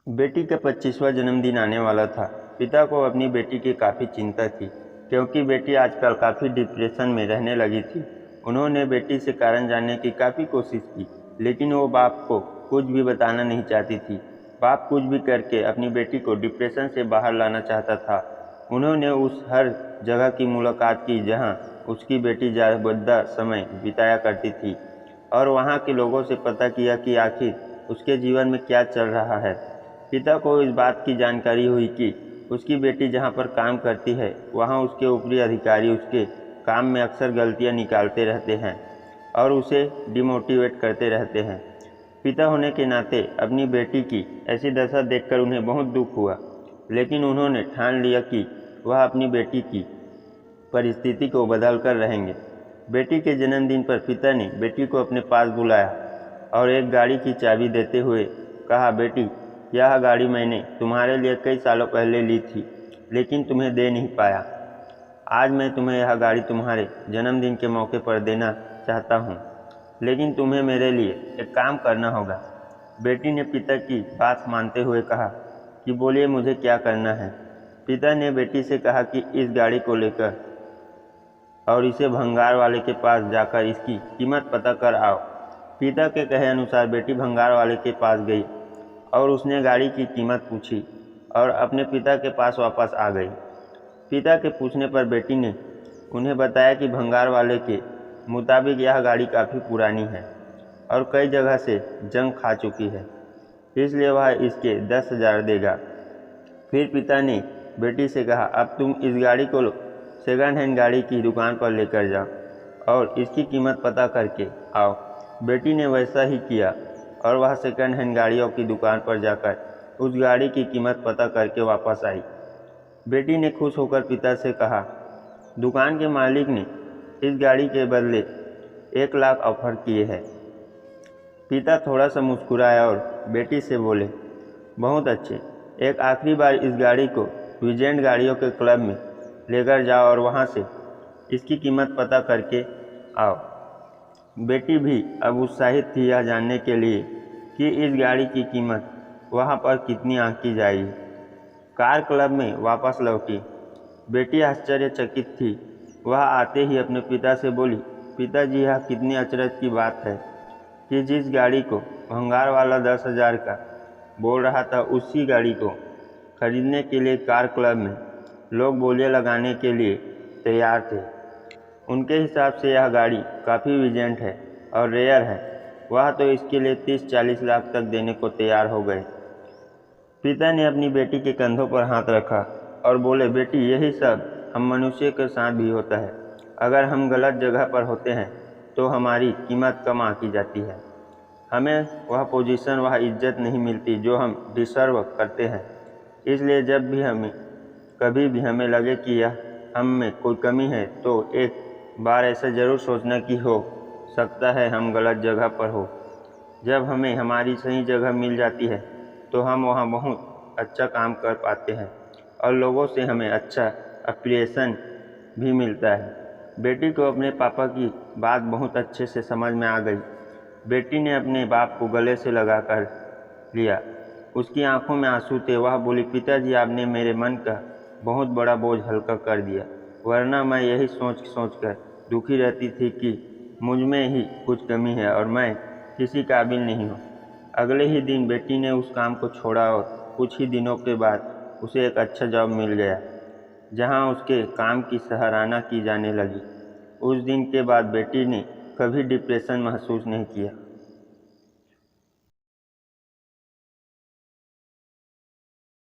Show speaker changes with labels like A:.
A: बेटी का 25वां जन्मदिन आने वाला था। पिता को अपनी बेटी की काफ़ी चिंता थी, क्योंकि बेटी आजकल काफ़ी डिप्रेशन में रहने लगी थी। उन्होंने बेटी से कारण जानने की काफ़ी कोशिश की, लेकिन वो बाप को कुछ भी बताना नहीं चाहती थी। बाप कुछ भी करके अपनी बेटी को डिप्रेशन से बाहर लाना चाहता था। उन्होंने उस हर जगह की मुलाकात की जहाँ उसकी बेटी ज़्यादा समय बिताया करती थी, और वहाँ के लोगों से पता किया कि आखिर उसके जीवन में क्या चल रहा है। पिता को इस बात की जानकारी हुई कि उसकी बेटी जहाँ पर काम करती है वहाँ उसके ऊपरी अधिकारी उसके काम में अक्सर गलतियाँ निकालते रहते हैं और उसे डिमोटिवेट करते रहते हैं। पिता होने के नाते अपनी बेटी की ऐसी दशा देखकर उन्हें बहुत दुख हुआ, लेकिन उन्होंने ठान लिया कि वह अपनी बेटी की परिस्थिति को बदल कर रहेंगे। बेटी के जन्मदिन पर पिता ने बेटी को अपने पास बुलाया और एक गाड़ी की चाबी देते हुए कहा, बेटी, यह गाड़ी मैंने तुम्हारे लिए कई सालों पहले ली थी, लेकिन तुम्हें दे नहीं पाया। आज मैं तुम्हें यह गाड़ी तुम्हारे जन्मदिन के मौके पर देना चाहता हूँ, लेकिन तुम्हें मेरे लिए एक काम करना होगा। बेटी ने पिता की बात मानते हुए कहा कि बोलिए, मुझे क्या करना है। पिता ने बेटी से कहा कि इस गाड़ी को लेकर और इसे भंगार वाले के पास जाकर इसकी कीमत पता कर आओ। पिता के कहे अनुसार बेटी भंगार वाले के पास गई और उसने गाड़ी की कीमत पूछी और अपने पिता के पास वापस आ गई। पिता के पूछने पर बेटी ने उन्हें बताया कि भंगार वाले के मुताबिक यह गाड़ी काफ़ी पुरानी है और कई जगह से जंग खा चुकी है, इसलिए वह इसके 10,000 देगा। फिर पिता ने बेटी से कहा, अब तुम इस गाड़ी को सेकंड हैंड गाड़ी की दुकान पर लेकर जाओ और इसकी कीमत पता करके आओ। बेटी ने वैसा ही किया और वह सेकंड हैंड गाड़ियों की दुकान पर जाकर उस गाड़ी की कीमत पता करके वापस आई। बेटी ने खुश होकर पिता से कहा, दुकान के मालिक ने इस गाड़ी के बदले 1 लाख ऑफर किए हैं। पिता थोड़ा सा मुस्कुराया और बेटी से बोले, बहुत अच्छे, एक आखिरी बार इस गाड़ी को वीजेंट गाड़ियों के क्लब में लेकर जाओ और वहाँ से इसकी कीमत पता करके आओ। बेटी भी अब उत्साहित थी यह जानने के लिए कि इस गाड़ी की कीमत वहाँ पर कितनी आंकी जाएगी। कार क्लब में वापस लौटी। बेटी आश्चर्यचकित थी। वह आते ही अपने पिता से बोली, पिताजी, यह कितनी अचरज की बात है कि जिस गाड़ी को भंगार वाला 10,000 का बोल रहा था, उसी गाड़ी को खरीदने के लिए कार क्लब में लोग बोलियां लगाने के लिए तैयार थे। उनके हिसाब से यह गाड़ी काफ़ी विजेंट है और रेयर है। वह तो इसके लिए 30-40 लाख तक देने को तैयार हो गए। पिता ने अपनी बेटी के कंधों पर हाथ रखा और बोले, बेटी, यही सब हम मनुष्य के साथ भी होता है। अगर हम गलत जगह पर होते हैं तो हमारी कीमत कम आंकी जाती है। हमें वह पोजीशन, वह इज्जत नहीं मिलती जो हम डिसर्व करते हैं। इसलिए जब भी कभी भी हमें लगे कि यह हम में कोई कमी है, तो एक बार ऐसा ज़रूर सोचना कि हो सकता है हम गलत जगह पर हो। जब हमें हमारी सही जगह मिल जाती है तो हम वहाँ बहुत अच्छा काम कर पाते हैं और लोगों से हमें अच्छा अप्रिसिएशन भी मिलता है। बेटी को अपने पापा की बात बहुत अच्छे से समझ में आ गई। बेटी ने अपने बाप को गले से लगा कर लिया। उसकी आंखों में आंसू थे। वह बोली, पिताजी, आपने मेरे मन का बहुत बड़ा बोझ हल्का कर दिया, वरना मैं यही सोच कर दुखी रहती थी कि मुझ में ही कुछ कमी है और मैं किसी काबिल नहीं हूँ। अगले ही दिन बेटी ने उस काम को छोड़ा और कुछ ही दिनों के बाद उसे एक अच्छा जॉब मिल गया, जहाँ उसके काम की सराहना की जाने लगी। उस दिन के बाद बेटी ने कभी डिप्रेशन महसूस नहीं किया।